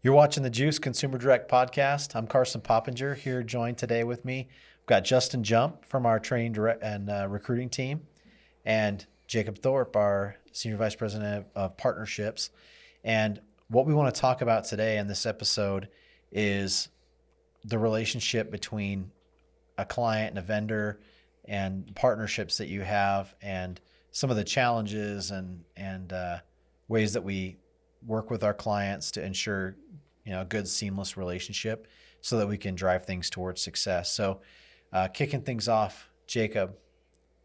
You're watching the Juice Consumer Direct podcast. I'm Carson Poppinger here, joined today with me. We've got Justin Jump from our training direct and recruiting team, and Jacob Thorpe, our Senior Vice President of Partnerships. And what we want to talk about today in this episode is the relationship between a client and a vendor and partnerships that you have, and some of the challenges and ways that we work with our clients to ensure a good seamless relationship so that we can drive things towards success. So kicking things off, Jacob,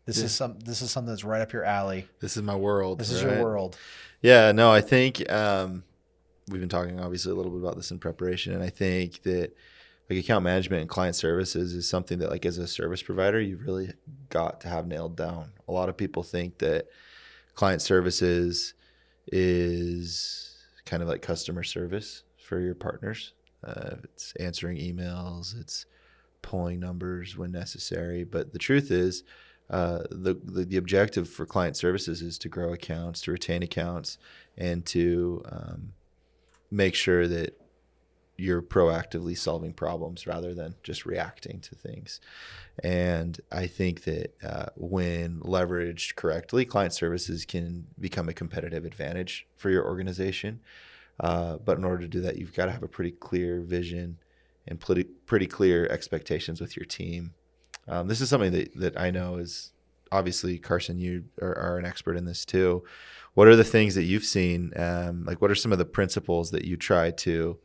this is something that's right up your alley. This is my world. This is your world. Yeah, no, I think we've been talking obviously a little bit about this in preparation, and I think that like account management and client services is something that like as a service provider you've really got to have nailed down. A lot of people think that client services is kind of like customer service for your partners. It's answering emails, it's pulling numbers when necessary. But the truth is, the objective for client services is to grow accounts, to retain accounts, and to make sure that you're proactively solving problems rather than just reacting to things. And I think that when leveraged correctly, client services can become a competitive advantage for your organization. But in order to do that, you've got to have a pretty clear vision and pretty clear expectations with your team. This is something that I know is obviously, Carson, you are an expert in this too. What are the things that you've seen? What are some of the principles that you try to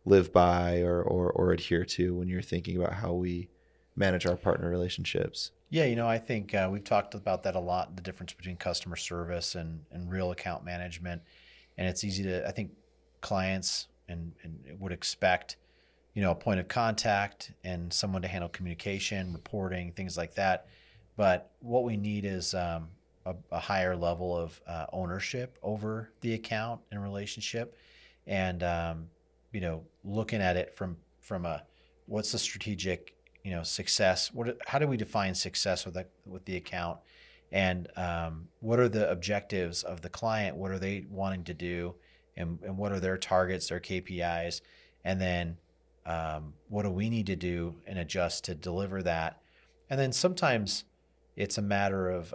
live by or adhere to when you're thinking about how we manage our partner relationships? Yeah, I think we've talked about that a lot, the difference between customer service and real account management. And it's easy to, I think clients and would expect, a point of contact and someone to handle communication, reporting, things like that. But what we need is a higher level of ownership over the account and relationship, and looking at it from a what's the strategic success. How do we define success with the account, and what are the objectives of the client? What are they wanting to do, and what are their targets, their KPIs, and then what do we need to do and adjust to deliver that? And then sometimes it's a matter of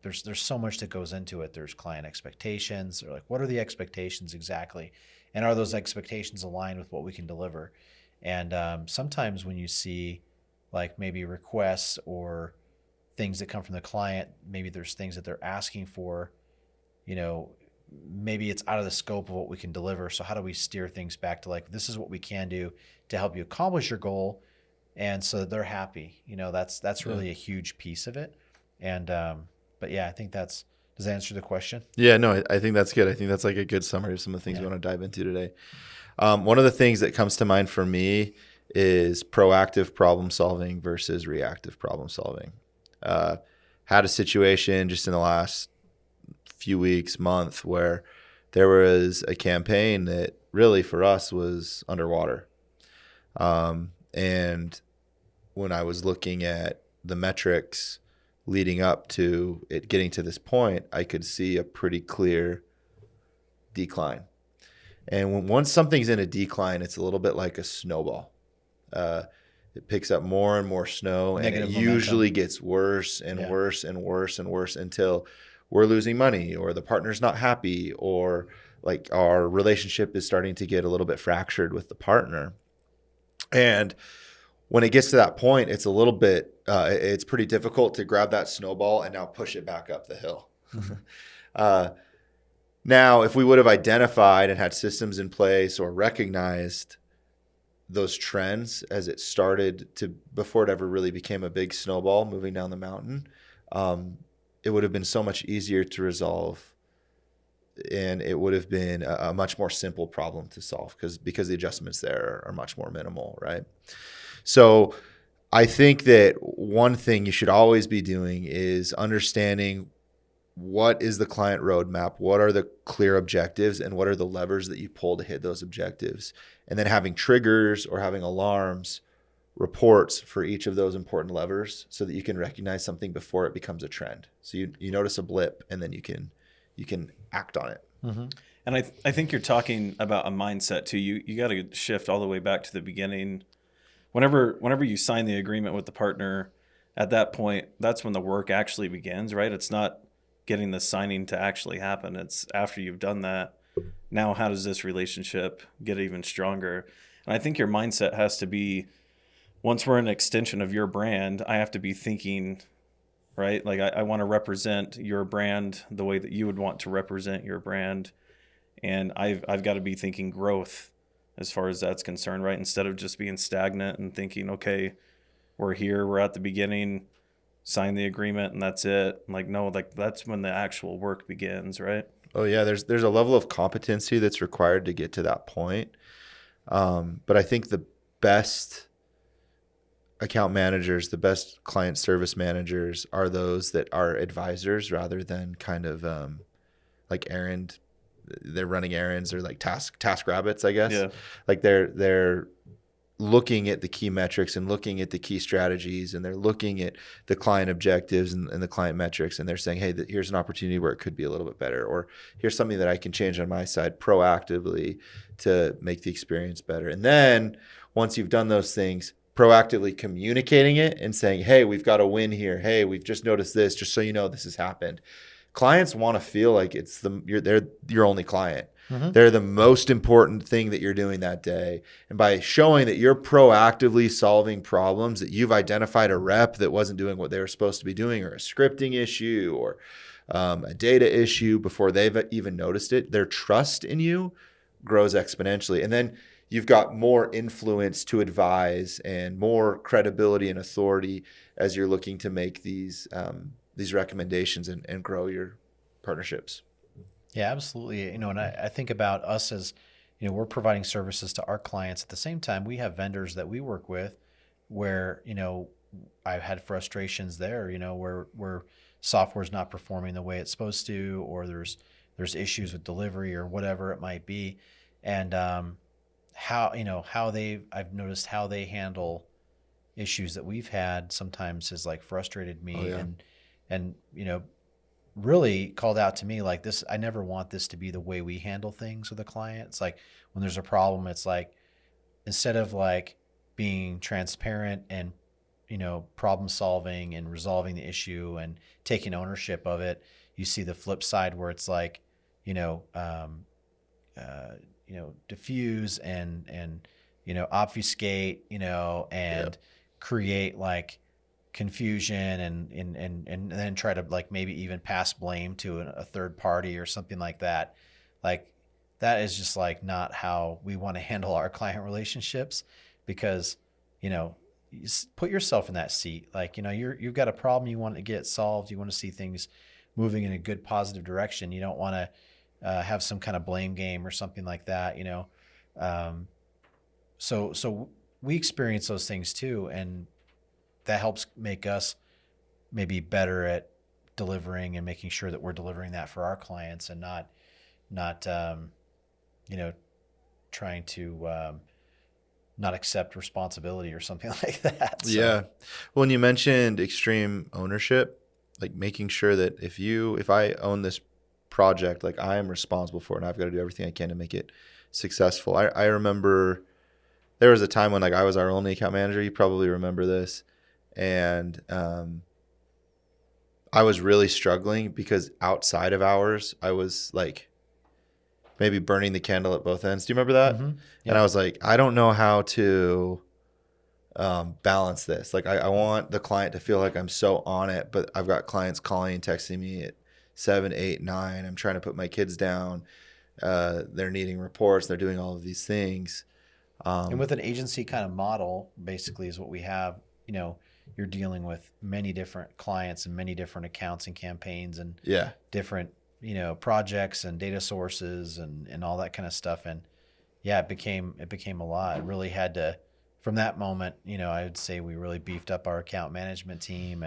there's so much that goes into it. There's client expectations. They're like, what are the expectations exactly? And are those expectations aligned with what we can deliver? And sometimes when you see like maybe requests or things that come from the client, maybe there's things that they're asking for, maybe it's out of the scope of what we can deliver. So how do we steer things back to like, this is what we can do to help you accomplish your goal? And so they're happy. That's really a huge piece of it. And, but yeah, I think does that answer the question? Yeah, no, I think that's good. I think that's like a good summary of some of the things we want to dive into today. One of the things that comes to mind for me is proactive problem solving versus reactive problem solving. Had a situation just in the last few weeks, month, where there was a campaign that really for us was underwater. And when I was looking at the metrics leading up to it getting to this point, I could see a pretty clear decline. And once something's in a decline, it's a little bit like a snowball. It picks up more and more snow, Negative and it momentum. usually gets worse and worse and worse and worse until we're losing money, or the partner's not happy, or like our relationship is starting to get a little bit fractured with the partner. And when it gets to that point, it's a little bit, it's pretty difficult to grab that snowball and now push it back up the hill. Now, if we would have identified and had systems in place or recognized those trends as it started to, before it ever really became a big snowball moving down the mountain, it would have been so much easier to resolve, and it would have been a much more simple problem to solve because the adjustments there are much more minimal, right? So I think that one thing you should always be doing is understanding what is the client roadmap, what are the clear objectives, and what are the levers that you pull to hit those objectives, and then having triggers or having alarms, reports for each of those important levers so that you can recognize something before it becomes a trend. So you notice a blip and then you can act on it. Mm-hmm. And I think you're talking about a mindset too. You got to shift all the way back to the beginning. Whenever you sign the agreement with the partner, at that point, that's when the work actually begins, right? It's not getting the signing to actually happen. It's after you've done that. Now, how does this relationship get even stronger? And I think your mindset has to be, once we're an extension of your brand, I have to be thinking, right? Like I want to represent your brand the way that you would want to represent your brand. And I've got to be thinking growth as far as that's concerned, right? Instead of just being stagnant and thinking, okay, we're here, we're at the beginning, sign the agreement, and that's it. Like, no, like that's when the actual work begins, right? Oh yeah, there's a level of competency that's required to get to that point. But I think the best account managers, the best client service managers are those that are advisors rather than kind of like errand. They're running errands or like task rabbits, I guess. Yeah. Like they're looking at the key metrics and looking at the key strategies, and they're looking at the client objectives and the client metrics, and they're saying, hey, here's an opportunity where it could be a little bit better, or here's something that I can change on my side proactively to make the experience better. And then once you've done those things, proactively communicating it and saying, hey, we've got a win here. Hey, we've just noticed this, just so you know this has happened. Clients want to feel like they're your only client. Mm-hmm. They're the most important thing that you're doing that day. And by showing that you're proactively solving problems, that you've identified a rep that wasn't doing what they were supposed to be doing, or a scripting issue, or a data issue before they've even noticed it, their trust in you grows exponentially. And then you've got more influence to advise and more credibility and authority as you're looking to make these recommendations and grow your partnerships. Yeah, absolutely. And I think about us as, we're providing services to our clients. At the same time, we have vendors that we work with where, I've had frustrations there, where software's not performing the way it's supposed to, or there's issues with delivery or whatever it might be. And I've noticed how they handle issues that we've had sometimes has like frustrated me. Oh, yeah. and really called out to me like this. I never want this to be the way we handle things with a client. It's like when there's a problem, it's like instead of like being transparent and problem solving and resolving the issue and taking ownership of it, you see the flip side where it's like diffuse and obfuscate and create like confusion and then try to like maybe even pass blame to a third party or something like that. Like that is just like not how we want to handle our client relationships, because you put yourself in that seat. Like you've got a problem, you want to get it solved, you want to see things moving in a good positive direction. You don't want to have some kind of blame game or something like that. So we experience those things too, and that helps make us maybe better at delivering and making sure that we're delivering that for our clients and not trying to not accept responsibility or something like that. So. Yeah. Well, when you mentioned extreme ownership, like making sure that if I own this project, like I am responsible for it and I've got to do everything I can to make it successful. I remember there was a time when like I was our only account manager. You probably remember this. And I was really struggling because outside of hours, I was like maybe burning the candle at both ends. Do you remember that? Mm-hmm. Yep. And I was like, I don't know how to balance this. Like I want the client to feel like I'm so on it, but I've got clients calling and texting me at 7, 8, 9. I'm trying to put my kids down. They're needing reports. They're doing all of these things. And with an agency kind of model, basically is what we have, you're dealing with many different clients and many different accounts and campaigns and different, projects and data sources and all that kind of stuff. And yeah, it became a lot. It really had to, from that moment, I would say we really beefed up our account management team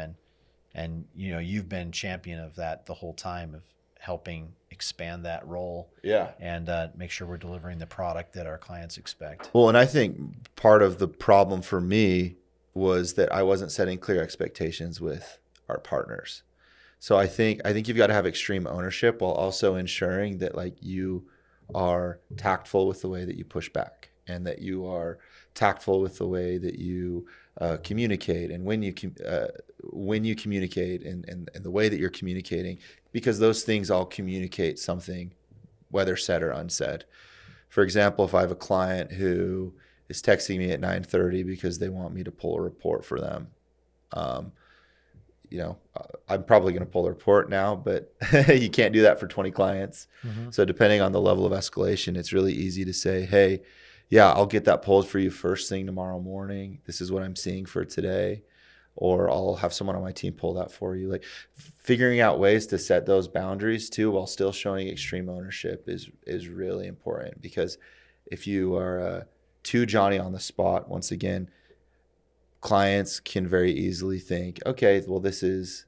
and you've been champion of that the whole time, of helping expand that role. Yeah. And make sure we're delivering the product that our clients expect. Well, and I think part of the problem for me was that I wasn't setting clear expectations with our partners. So I think you've got to have extreme ownership while also ensuring that like you are tactful with the way that you push back, and that you are tactful with the way that you communicate, and when you communicate, and the way that you're communicating, because those things all communicate something, whether said or unsaid. For example, if I have a client who is texting me at 9:30 because they want me to pull a report for them, I'm probably going to pull the report now, but you can't do that for 20 clients. So depending on the level of escalation, it's really easy to say, hey, yeah, I'll get that pulled for you first thing tomorrow morning. This is what I'm seeing for today. Or I'll have someone on my team pull that for you. Like figuring out ways to set those boundaries too, while still showing extreme ownership is really important, because if you are too Johnny on the spot, once again, clients can very easily think, okay, well, this is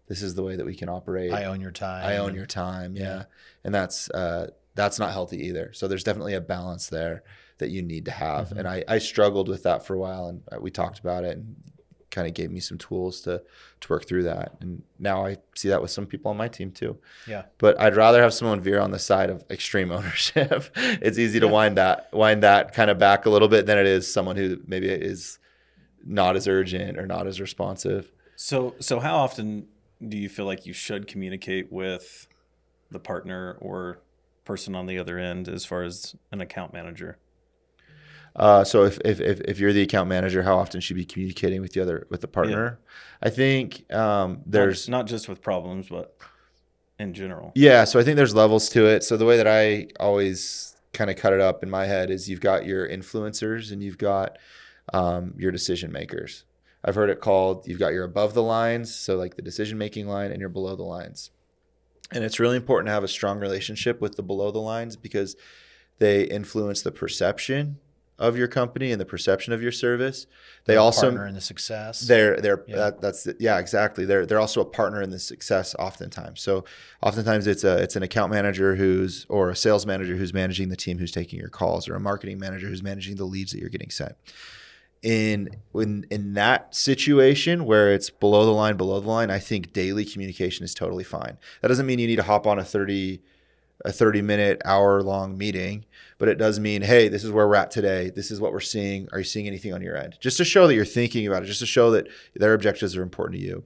the way that we can operate. I own your time. I own your time. Yeah. And that's not healthy either. So there's definitely a balance there that you need to have. And I struggled with that for a while, and we talked about it, and kind of gave me some tools to work through that. And now I see that with some people on my team too. Yeah. But I'd rather have someone veer on the side of extreme ownership. It's easy to wind that kind of back a little bit than it is someone who maybe is not as urgent or not as responsive. So how often do you feel like you should communicate with the partner or person on the other end as far as an account manager? So if you're the account manager, how often should you be communicating with the partner? Yeah. I think there's not just with problems, but in general. Yeah. So I think there's levels to it. So the way that I always kind of cut it up in my head is you've got your influencers and you've got your decision makers. I've heard it called, you've got your above the lines, so like the decision making line, and your below the lines. And it's really important to have a strong relationship with the below the lines, because they influence the perception of your company and the perception of your service. They also partner in the success. Exactly. They're also a partner in the success oftentimes. So oftentimes it's an account manager or a sales manager who's managing the team who's taking your calls, or a marketing manager who's managing the leads that you're getting sent. In that situation where it's below the line, I think daily communication is totally fine. That doesn't mean you need to hop on a 30-minute, hour-long meeting, but it does mean, hey, this is where we're at today. This is what we're seeing. Are you seeing anything on your end? Just to show that you're thinking about it, just to show that their objectives are important to you.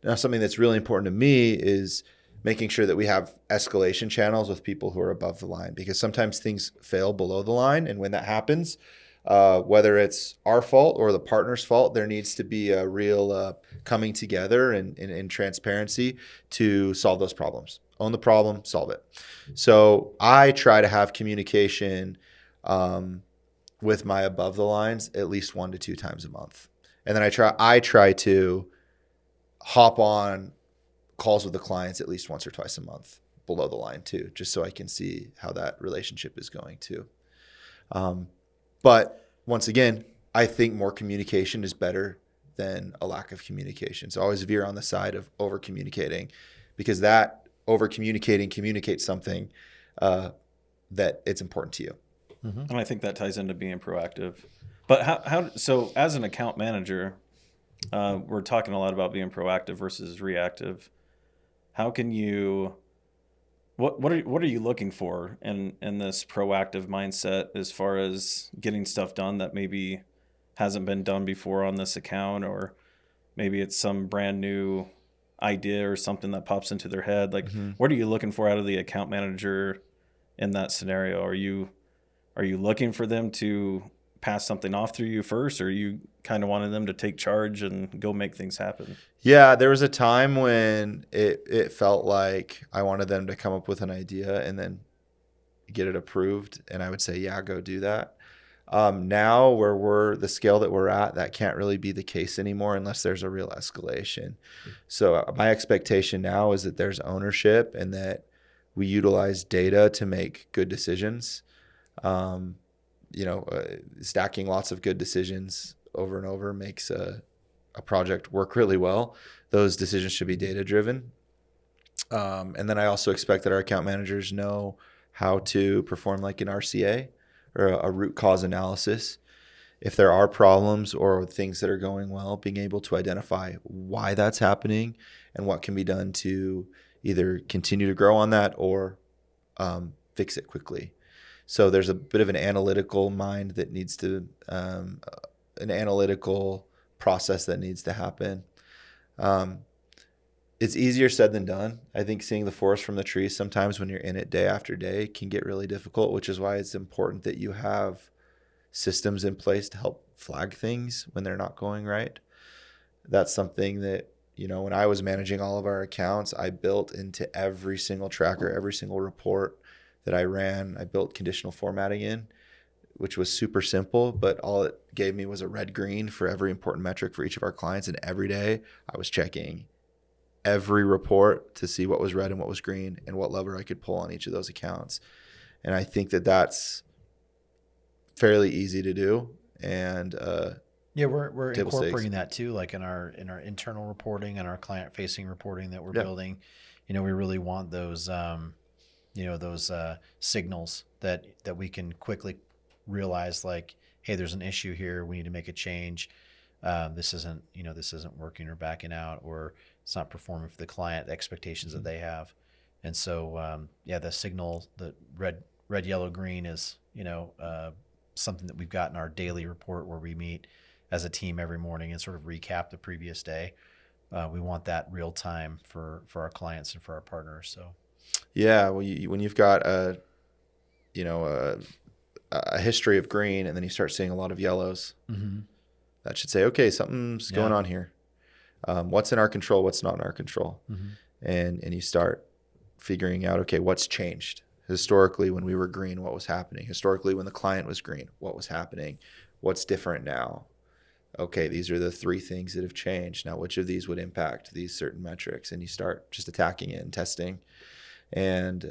Now, something that's really important to me is making sure that we have escalation channels with people who are above the line, because sometimes things fail below the line. And when that happens, whether it's our fault or the partner's fault, there needs to be a real coming together and transparency to solve those problems. Own the problem, solve it. So I try to have communication with my above the lines at least 1 to 2 times a month. And then I try to hop on calls with the clients at least once or twice a month below the line too, just so I can see how that relationship is going too. But once again, I think more communication is better than a lack of communication. So always veer on the side of over communicating, because that over communicating communicates something that it's important to you. And I think that ties into being proactive. But so as an account manager, we're talking a lot about being proactive versus reactive. How can you, what are you looking for in this proactive mindset as far as getting stuff done that maybe hasn't been done before on this account, or maybe it's some brand new idea or something that pops into their head? Like, what are you looking for out of the account manager in that scenario? Are you looking for them to pass something off through you first, or are you kind of wanting them to take charge and go make things happen? Yeah, there was a time when it felt like I wanted them to come up with an idea and then get it approved, and I would say, yeah, go do that. Now where we're the scale that we're at, that can't really be the case anymore unless there's a real escalation. So my expectation now is that there's ownership and that we utilize data to make good decisions. Stacking lots of good decisions over and over makes a project work really well. Those decisions should be data driven. And then I also expect that our account managers know how to perform like an RCA, or a root cause analysis. if there are problems or things that are going well, being able to identify why that's happening and what can be done to either continue to grow on that or fix it quickly. So there's a bit of an analytical mind that needs to, an analytical process that needs to happen. It's easier said than done. I think seeing the forest from the trees sometimes when you're in it day after day can get really difficult, which is why it's important that you have systems in place to help flag things when they're not going right. That's something that, you know, when I was managing all of our accounts, I built into every single tracker, every single report that I ran, I built conditional formatting in, which was super simple, but all it gave me was a red green for every important metric for each of our clients. And every day I was checking every report to see what was red and what was green and what lever I could pull on each of those accounts. And I think that that's fairly easy to do. And yeah, we're table incorporating stakes. that too, like in our internal reporting and our client facing reporting that we're Yeah. building. You know, we really want those those signals that we can quickly realize, like, hey, there's an issue here, we need to make a change. This isn't working or backing out, or it's not performing for the client, the expectations that they have. And so the signal, the red yellow green is something that we've got in our daily report where we meet as a team every morning and sort of recap the previous day. We want that real time for our clients and for our partners. So Yeah, well, when you've got a history of green and then you start seeing a lot of yellows, that should say, okay, something's going on here. What's in our control? What's not in our control? And you start figuring out, okay, what's changed? Historically, when we were green, what was happening? Historically, when the client was green, what was happening? What's different now? Okay, these are the 3 things that have changed. Now, which of these would impact these certain metrics? And you start just attacking it and testing. And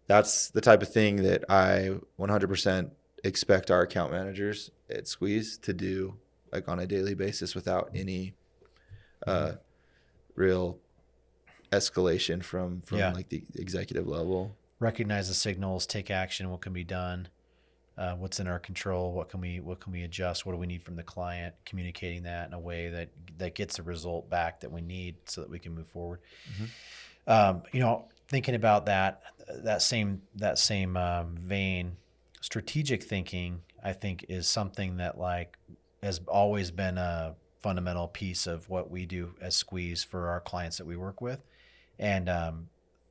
that's the type of thing that I 100% expect our account managers at Squeeze to do, like on a daily basis, without any real escalation from like the executive level. recognize the signals, take action, what can be done, what's in our control, what can we adjust, what do we need from the client, communicating that in a way that gets the result back that we need so that we can move forward. Thinking about that same vein, strategic thinking, I think, is something that like has always been a fundamental piece of what we do as Squeeze for our clients that we work with. And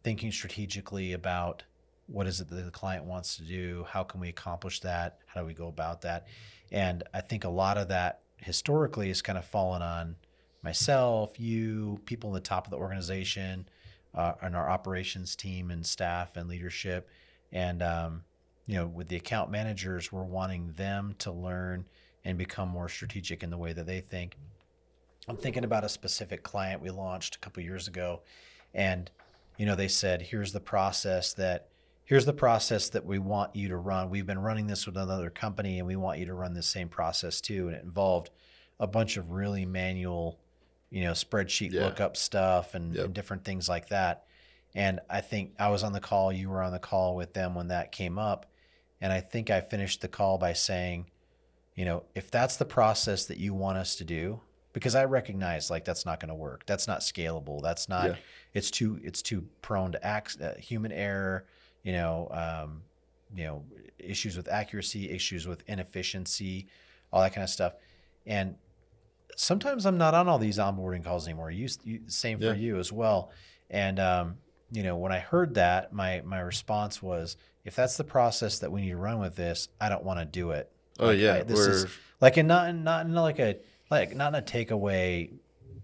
thinking strategically about what is it that the client wants to do, how can we accomplish that, how do we go about that. And I think a lot of that historically has kind of fallen on myself, you, people in the top of the organization, and our operations team and staff and leadership. And with the account managers, we're wanting them to learn and become more strategic in the way that they think. I'm thinking about a specific client we launched a couple years ago, and they said, here's the process that we want you to run. We've been running this with another company, and we want you to run this same process too. And it involved a bunch of really manual, spreadsheet lookup stuff and different things like that. And I think I was on the call, you were on the call with them when that came up. And I think I finished the call by saying, if that's the process that you want us to do, because I recognize like that's not going to work. That's not scalable. That's not, it's too prone to human error, issues with accuracy, issues with inefficiency, all that kind of stuff. And sometimes I'm not on all these onboarding calls anymore. Same for you as well. And, when I heard that, my response was, if that's the process that we need to run with this, I don't want to do it. This is like, and not in like not in a takeaway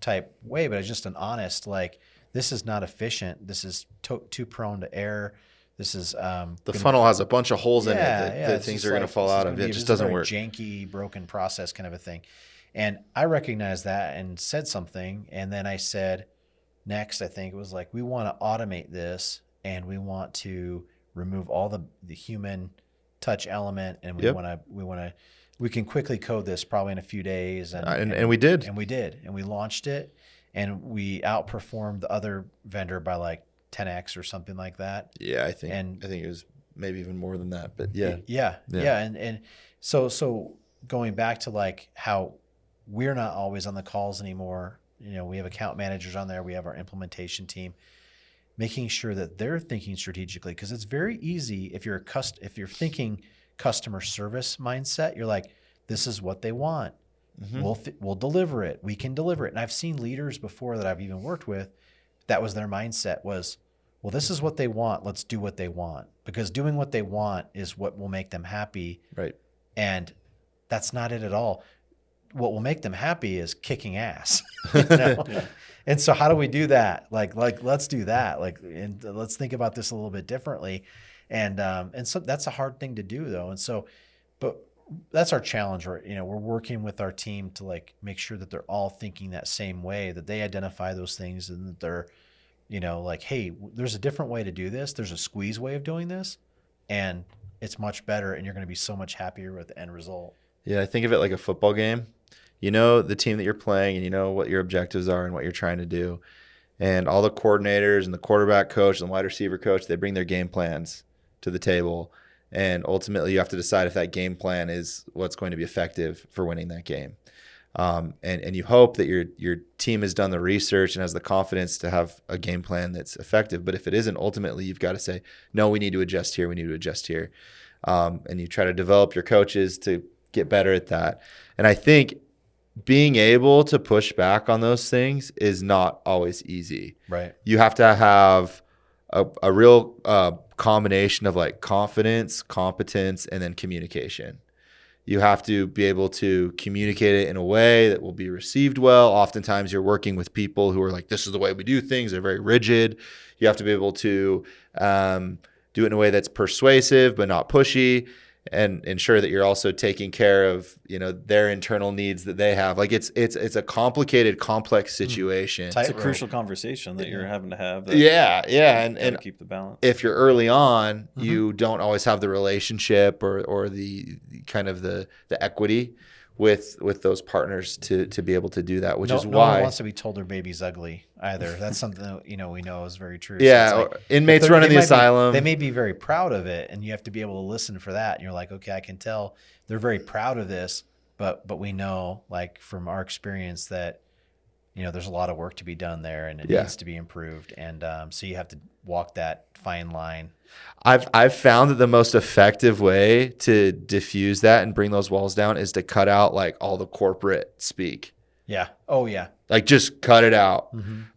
type way, but it's just an honest, like, this is not efficient. This is too prone to error. This is the funnel has a bunch of holes in it that things are going to fall out of. It just doesn't work. Janky, broken process kind of a thing. And I recognized that and said something. And then I said, next, I think it was like, we want to automate this and we want to remove all the human touch element. And we can quickly code this probably in a few days. And we did. And we did. And we launched it, and we outperformed the other vendor by like 10x or something like that. Yeah, I think it was maybe even more than that, but yeah. And so going back to like how we're not always on the calls anymore. We have account managers on there. We have our implementation team, making sure that they're thinking strategically, because it's very easy if you're if you're thinking customer service mindset, you're like, this is what they want. We'll deliver it. We can deliver it. And I've seen leaders before that I've even worked with, that was their mindset was, well, this is what they want. Let's do what they want, because doing what they want is what will make them happy. Right. And that's not it at all. What will make them happy is kicking ass. Yeah. And so how do we do that? Like let's do that. And let's think about this a little bit differently. And so that's a hard thing to do though. And so, but that's our challenge. We're working with our team to like make sure that they're all thinking that same way, that they identify those things, and that they're, like, hey, there's a different way to do this. There's a squeeze way of doing this, and it's much better, and you're going to be so much happier with the end result. Yeah, I think of it like a football game. The team that you're playing, and you know what your objectives are and what you're trying to do. And all the coordinators and the quarterback coach and the wide receiver coach, they bring their game plans to the table. And ultimately, you have to decide if that game plan is what's going to be effective for winning that game. And you hope that your team has done the research and has the confidence to have a game plan that's effective. But if it isn't, ultimately, you've got to say, no, we need to adjust here. We need to adjust here. And you try to develop your coaches to get better at that. And I think being able to push back on those things is not always easy. Right. You have to have a real combination of like confidence, competence, and then communication. You have to be able to communicate it in a way that will be received well. Oftentimes you're working with people who are like, this is the way we do things. They're very rigid. You have to be able to do it in a way that's persuasive but not pushy, and ensure that you're also taking care of, their internal needs that they have. Like it's a complicated, complex situation. It's a crucial conversation that you're having to have. Yeah. And keep the balance. If you're early on, you don't always have the relationship or the kind of the equity with those partners to be able to do that, which is no why one wants to be told their baby's ugly either. That's something that, we know is very true. Yeah, So it's like, inmates running the asylum. They may be very proud of it, and you have to be able to listen for that. And you're like, okay, I can tell they're very proud of this, but we know, like from our experience, that there's a lot of work to be done there, and it needs to be improved. And so you have to walk that fine line. I've found that the most effective way to diffuse that and bring those walls down is to cut out like all the corporate speak. Yeah. Oh yeah. Like just cut it out.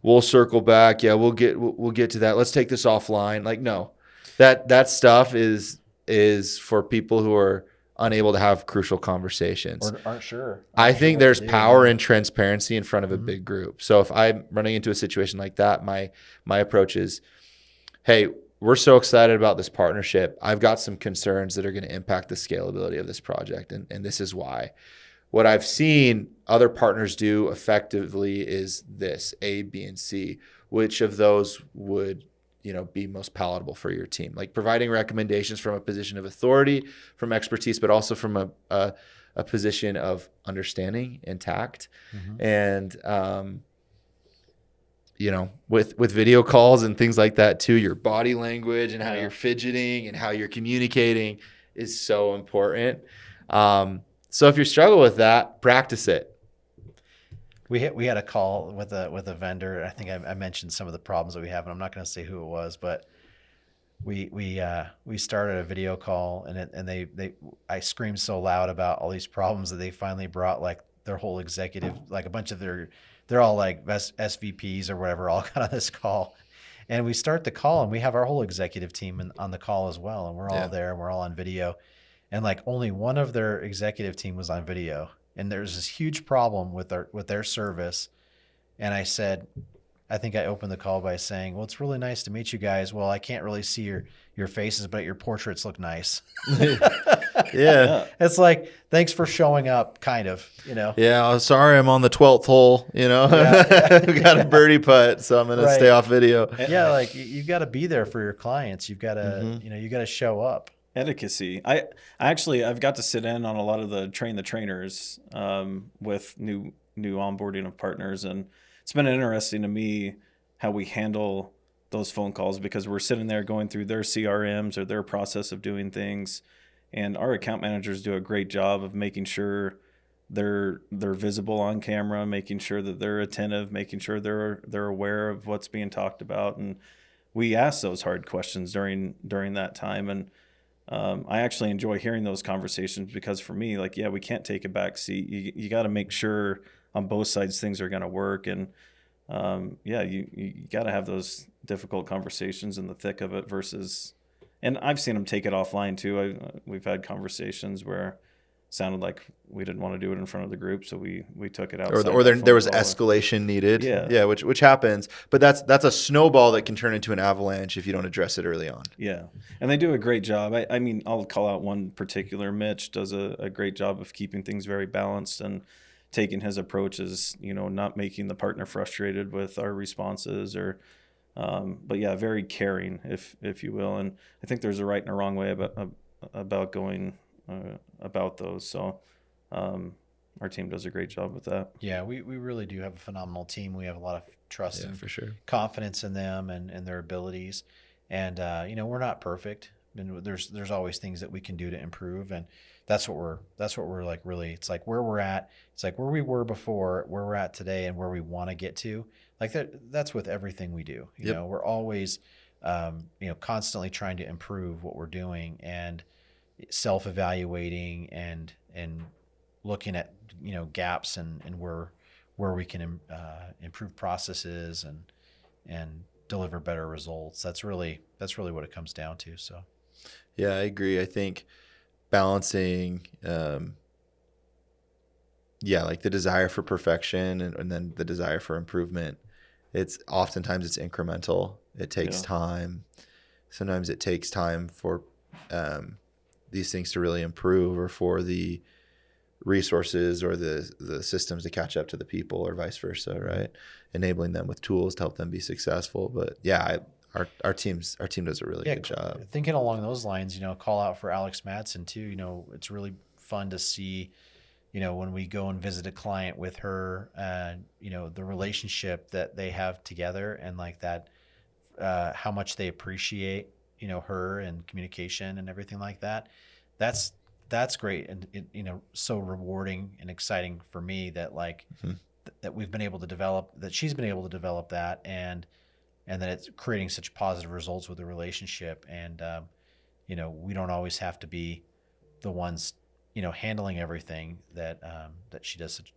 We'll circle back. Yeah, we'll get to that. Let's take this offline. Like no, that stuff is for people who are unable to have crucial conversations Or aren't sure. I think there's power in transparency in front of a big group. So if I'm running into a situation like that, my approach is, hey, we're so excited about this partnership. I've got some concerns that are going to impact the scalability of this project, and this is why. What I've seen other partners do effectively is this, A, B, and C. Which of those would be most palatable for your team? Like providing recommendations from a position of authority, from expertise, but also from a position of understanding and tact. And with video calls and things like that too, your body language and how you're fidgeting and how you're communicating is so important. So if you struggle with that, practice it. We had a call with a vendor. I think I mentioned some of the problems that we have, and I'm not going to say who it was, but we started a video call, and I screamed so loud about all these problems that they finally brought like their whole executive, like a bunch of they're all like SVPs or whatever, all got on this call. And we start the call, and we have our whole executive team on the call as well, and we're all there, and we're all on video, and like only one of their executive team was on video. And there's this huge problem with their service. And I said, I think I opened the call by saying, well, it's really nice to meet you guys. Well, I can't really see your faces, but your portraits look nice. Yeah. It's like, thanks for showing up, kind of, Yeah, sorry I'm on the 12th hole, we got a birdie putt, so I'm going to stay off video. Yeah, like you've got to be there for your clients. You've got to, you got to show up. Etiquette. I've got to sit in on a lot of the train the trainers with new onboarding of partners, and it's been interesting to me how we handle those phone calls, because we're sitting there going through their CRMs or their process of doing things, and our account managers do a great job of making sure they're visible on camera, making sure that they're attentive, making sure they're aware of what's being talked about, and we ask those hard questions during that time. And I actually enjoy hearing those conversations because for me, like, yeah, we can't take a back seat. You got to make sure on both sides things are going to work, and yeah, you got to have those difficult conversations in the thick of it versus. And I've seen them take it offline too. We've had conversations where it sounded like we didn't want to do it in front of the group, so we took it outside. Or that there was phone call. escalation needed. Yeah. Which happens. But that's a snowball that can turn into an avalanche if you don't address it early on. Yeah, and they do a great job. I mean, I'll call out one particular. Mitch does a great job of keeping things very balanced and taking his approach as, not making the partner frustrated with our responses or. But yeah, very caring, if you will, and I think there's a right and a wrong way about going about those. So our team does a great job with that. Yeah, we really do have a phenomenal team. We have a lot of trust Yeah, and for sure. confidence in them and their abilities. And we're not perfect. And there's always things that we can do to improve. And that's what we're like, really. It's like where we're at. It's like where we were before, where we're at today, and where we want to get to. Like that's with everything we do. You Yep. know, we're always constantly trying to improve what we're doing and self-evaluating and looking at gaps and where we can improve processes and deliver better results. That's really what it comes down to. So Yeah, I agree. I think balancing, like the desire for perfection and then the desire for improvement. It's oftentimes incremental. It takes Yeah. time. Sometimes it takes time for these things to really improve, or for the resources or the systems to catch up to the people, or vice versa, right? Enabling them with tools to help them be successful. But yeah, our team does a really good job. Thinking along those lines, call out for Alex Madsen too. It's really fun to see, when we go and visit a client with her, the relationship that they have together, and like that, how much they appreciate, her and communication and everything like that. That's great. And so rewarding and exciting for me that that we've been able to develop, that she's been able to develop that, and that it's creating such positive results with the relationship. And, we don't always have to be the ones, handling everything. That she does such,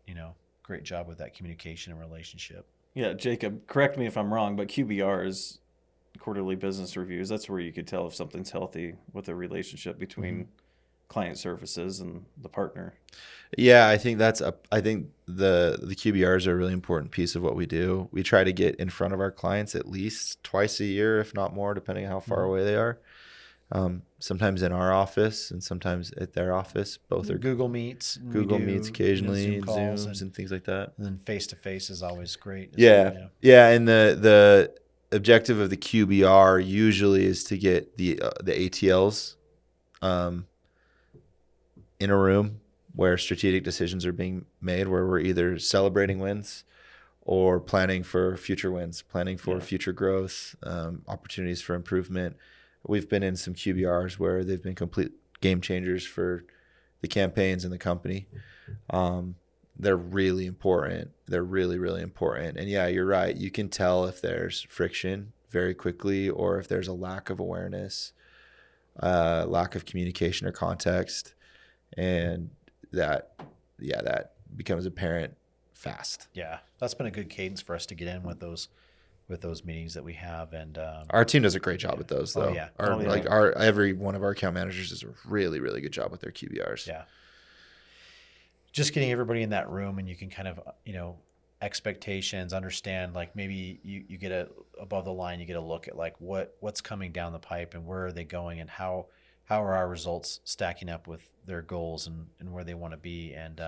great job with that communication and relationship. Yeah, Jacob, correct me if I'm wrong, but QBRs, quarterly business reviews, that's where you could tell if something's healthy with a relationship between client services and the partner. Yeah, I think I think the QBRs are a really important piece of what we do. We try to get in front of our clients at least twice a year, if not more, depending on how far away they are. Sometimes in our office and sometimes at their office. Both are Google Meets. Meets occasionally, Zoom calls, Zooms and things like that. And then face-to-face is always great. Yeah. And the objective of the QBR usually is to get the ATLs in a room where strategic decisions are being made, where we're either celebrating wins or planning for future wins, planning for future growth, opportunities for improvement. We've been in some QBRs where they've been complete game changers for the campaigns and the company. They're really important. They're really, really important. And yeah, you're right. You can tell if there's friction very quickly, or if there's a lack of awareness, lack of communication or context. And that becomes apparent fast. Yeah, that's been a good cadence for us to get in with those meetings that we have. And our team does a great job with those, though. Every one of our account managers does a really, really good job with their QBRs. Yeah, just getting everybody in that room, and you can kind of expectations, understand, like maybe you get above the line, you get a look at like what's coming down the pipe and where are they going, and how are our results stacking up with their goals and where they want to be. And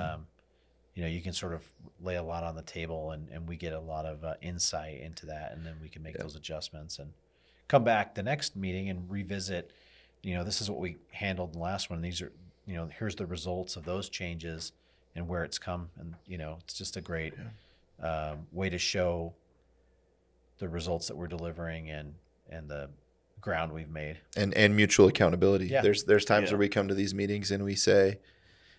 you can sort of lay a lot on the table, and we get a lot of insight into that, and then we can make those adjustments and come back the next meeting and revisit, this is what we handled in the last one. These are, here's the results of those changes and where it's come. And, it's just a great way to show the results that we're delivering and the ground we've made. And mutual accountability. Yeah. There's times Yeah. where we come to these meetings and we say,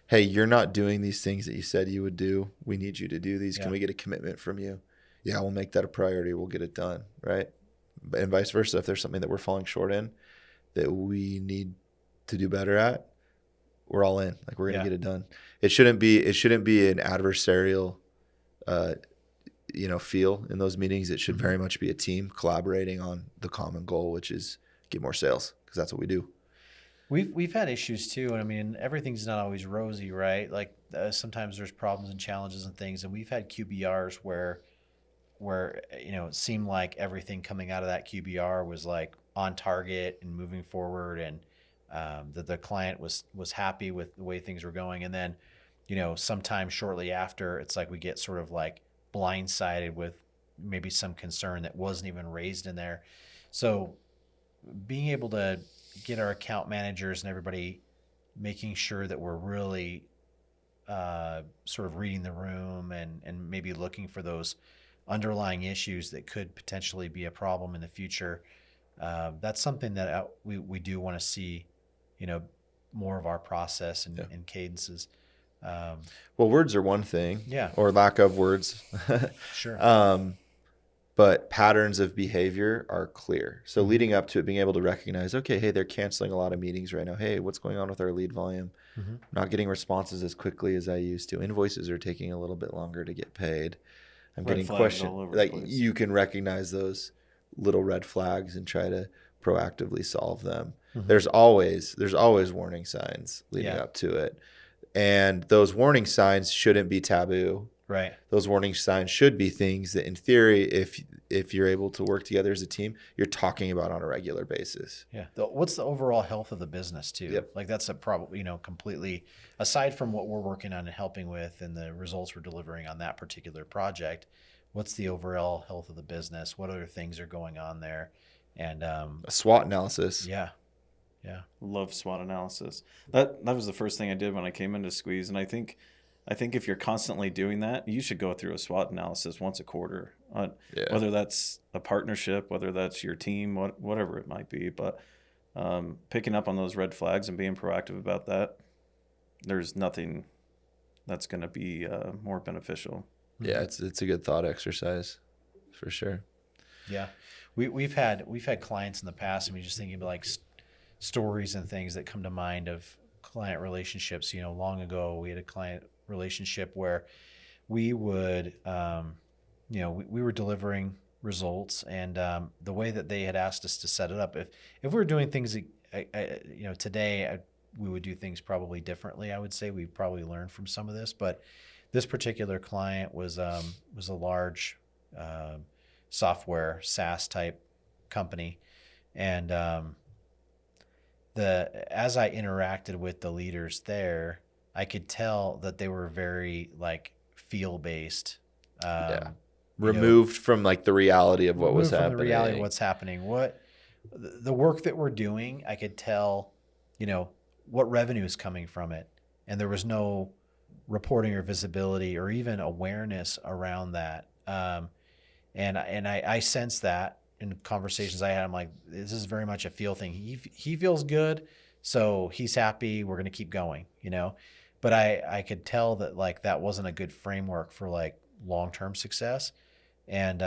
hey, you're not doing these things that you said you would do. We need you to do these. Yeah. Can we get a commitment from you? Yeah, we'll make that a priority. We'll get it done. Right. And vice versa. If there's something that we're falling short in that we need to do better at, we're all in. Like, we're going to Yeah. get it done. It shouldn't be an adversarial, feel in those meetings. It should very much be a team collaborating on the common goal, which is get more sales, because that's what we do. We've had issues too, and I mean everything's not always rosy, right? Like sometimes there's problems and challenges and things, and we've had QBRs where it seemed like everything coming out of that QBR was like on target and moving forward, and that the client was happy with the way things were going, and then sometime shortly after, it's like we get sort of like blindsided with maybe some concern that wasn't even raised in there. So being able to get our account managers and everybody making sure that we're really sort of reading the room and maybe looking for those underlying issues that could potentially be a problem in the future. That's something that we do want to see, more of our process and cadences. Well, words are one thing, Yeah. or lack of words. Sure. But patterns of behavior are clear. So leading up to it, being able to recognize, okay, hey, they're canceling a lot of meetings right now. Hey, what's going on with our lead volume? Mhm. Not getting responses as quickly as I used to. Invoices are taking a little bit longer to get paid. I'm Red getting flags questions. all over the Like, place. you can recognize those little red flags and try to proactively solve them. Mhm. There's always warning signs leading Yeah. up to it. And those warning signs shouldn't be taboo. Right. Those warning signs should be things that, in theory, if you're able to work together as a team, you're talking about on a regular basis. Yeah. What's the overall health of the business too? Yep. Like that's a probably, completely aside from what we're working on and helping with and the results we're delivering on that particular project, what's the overall health of the business? What other things are going on there? And A SWOT analysis. yeah. Love SWOT analysis. That was the first thing I did when I came into Squeeze, and I think if you're constantly doing that, you should go through a SWOT analysis once a quarter. Yeah. Whether that's a partnership, whether that's your team, whatever it might be, but picking up on those red flags and being proactive about that, there's nothing that's going to be more beneficial. Yeah, it's a good thought exercise for sure. Yeah. We've had clients in the past. I mean, just thinking of like stories and things that come to mind of client relationships. Long ago we had a client relationship where we would, we were delivering results, and the way that they had asked us to set it up, if we were doing things, today, we would do things probably differently. I would say we probably learned from some of this, but this particular client was a large software SaaS type company, and as I interacted with the leaders there, I could tell that they were very like feel based. Removed from like the reality of what was from happening. the reality of what's happening. What the work that we're doing, I could tell, what revenue is coming from it, and there was no reporting or visibility or even awareness around that. And I sensed that in conversations I had. I'm like, this is very much a feel thing. He feels good, so he's happy. We're gonna keep going, But I could tell that like that wasn't a good framework for like long-term success, and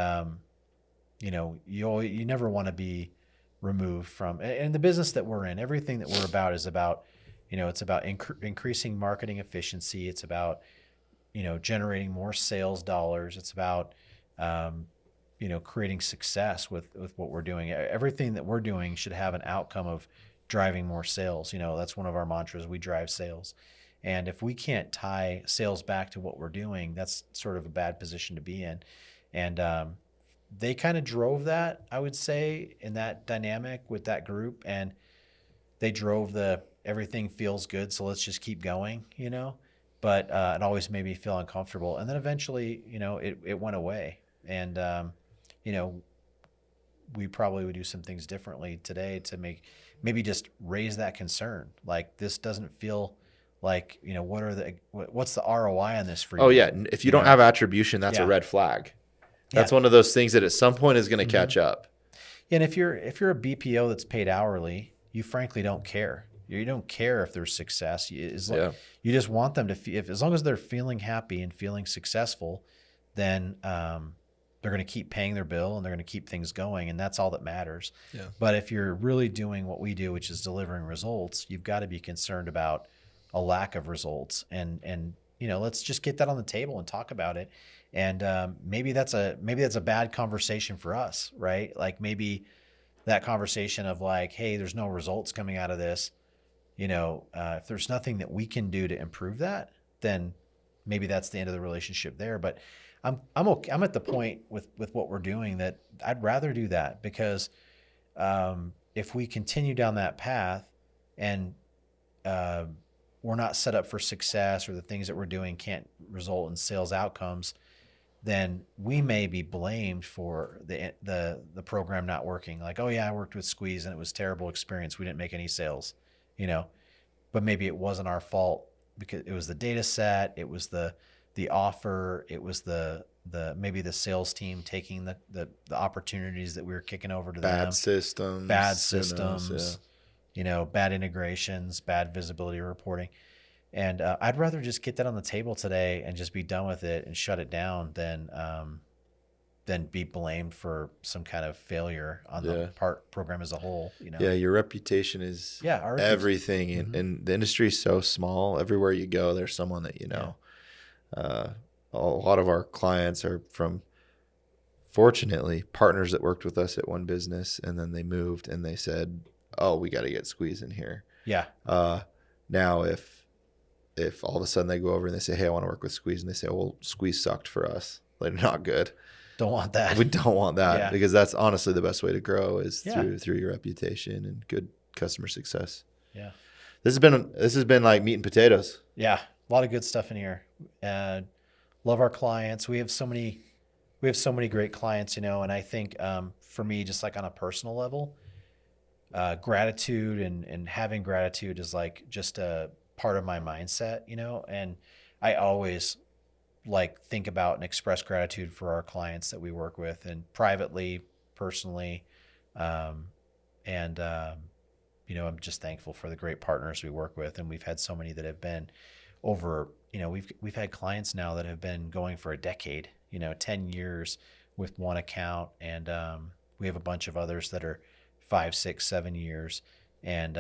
you never want to be removed from. And the business that we're in, everything that we're about is about, it's about increasing marketing efficiency. It's about generating more sales dollars. It's about creating success with what we're doing. Everything that we're doing should have an outcome of driving more sales. That's one of our mantras. We drive sales. And if we can't tie sales back to what we're doing, that's sort of a bad position to be in. And they kind of drove that, I would say, in that dynamic with that group. And they drove everything feels good, so let's just keep going, But it always made me feel uncomfortable. And then eventually, it went away. And we probably would do some things differently today to maybe just raise that concern. Like, this doesn't feel like, what's the ROI on this for you? Oh yeah. If you don't have attribution, that's Yeah. a red flag. That's Yeah. one of those things that at some point is going to catch up. And if you're a BPO that's paid hourly, you frankly don't care. You don't care if there's success. Yeah. You just want them to feel, as long as they're feeling happy and feeling successful, then they're going to keep paying their bill and they're going to keep things going, and that's all that matters. Yeah. But if you're really doing what we do, which is delivering results, you've got to be concerned about a lack of results, and let's just get that on the table and talk about it. And maybe that's a bad conversation for us, right? Like maybe that conversation of like, hey, there's no results coming out of this. If there's nothing that we can do to improve that, then maybe that's the end of the relationship there. But I'm okay. I'm at the point with what we're doing that I'd rather do that, because if we continue down that path and we're not set up for success, or the things that we're doing can't result in sales outcomes, then we may be blamed for the program not working. Like, oh yeah, I worked with Squeeze and it was a terrible experience. We didn't make any sales, but maybe it wasn't our fault, because it was the data set, it was the offer, it was the maybe the sales team taking the opportunities that we were kicking over to them. Bad systems, bad integrations, bad visibility reporting. And I'd rather just get that on the table today and just be done with it and shut it down than be blamed for some kind of failure on the program as a whole. Yeah, your reputation is everything, and the industry is so small. Everywhere you go, there's someone that you know. A lot of our clients are from, fortunately, partners that worked with us at one business, and then they moved and they said, "Oh, we got to get Squeeze in here." Yeah. Now, if all of a sudden they go over and they say, "Hey, I want to work with Squeeze," and they say, "Well, Squeeze sucked for us. They're not good." Don't want that. We don't want that, because that's honestly the best way to grow is through your reputation and good customer success. Yeah. This has been like meat and potatoes. Yeah. A lot of good stuff in here. Love our clients. We have so many great clients, and I think for me, just like on a personal level, gratitude and having gratitude is like just a part of my mindset, and I always think about and express gratitude for our clients that we work with, and privately, personally, and I'm just thankful for the great partners we work with, and we've had so many that have been over, we've had clients now that have been going for a decade, 10 years with one account, and we have a bunch of others that are 5, 6, 7 years, and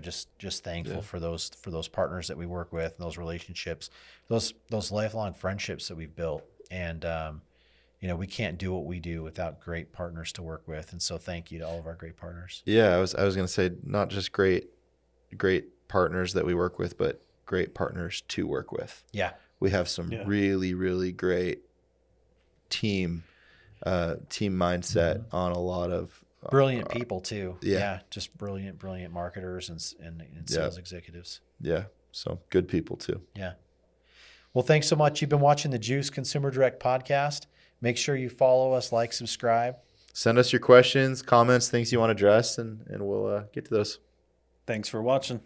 just thankful for those partners that we work with, and those relationships, those lifelong friendships that we've built, and we can't do what we do without great partners to work with, and so thank you to all of our great partners. Yeah, I was going to say, not just great partners that we work with, but great partners to work with. Yeah, we have some really, really great team mindset on a lot of brilliant people too. Yeah, just brilliant marketers and sales executives. Yeah, so good people too. Yeah. Well, thanks so much. You've been watching the Juice Consumer Direct podcast. Make sure you follow us, like, subscribe. Send us your questions, comments, things you want to address, and we'll get to those. Thanks for watching.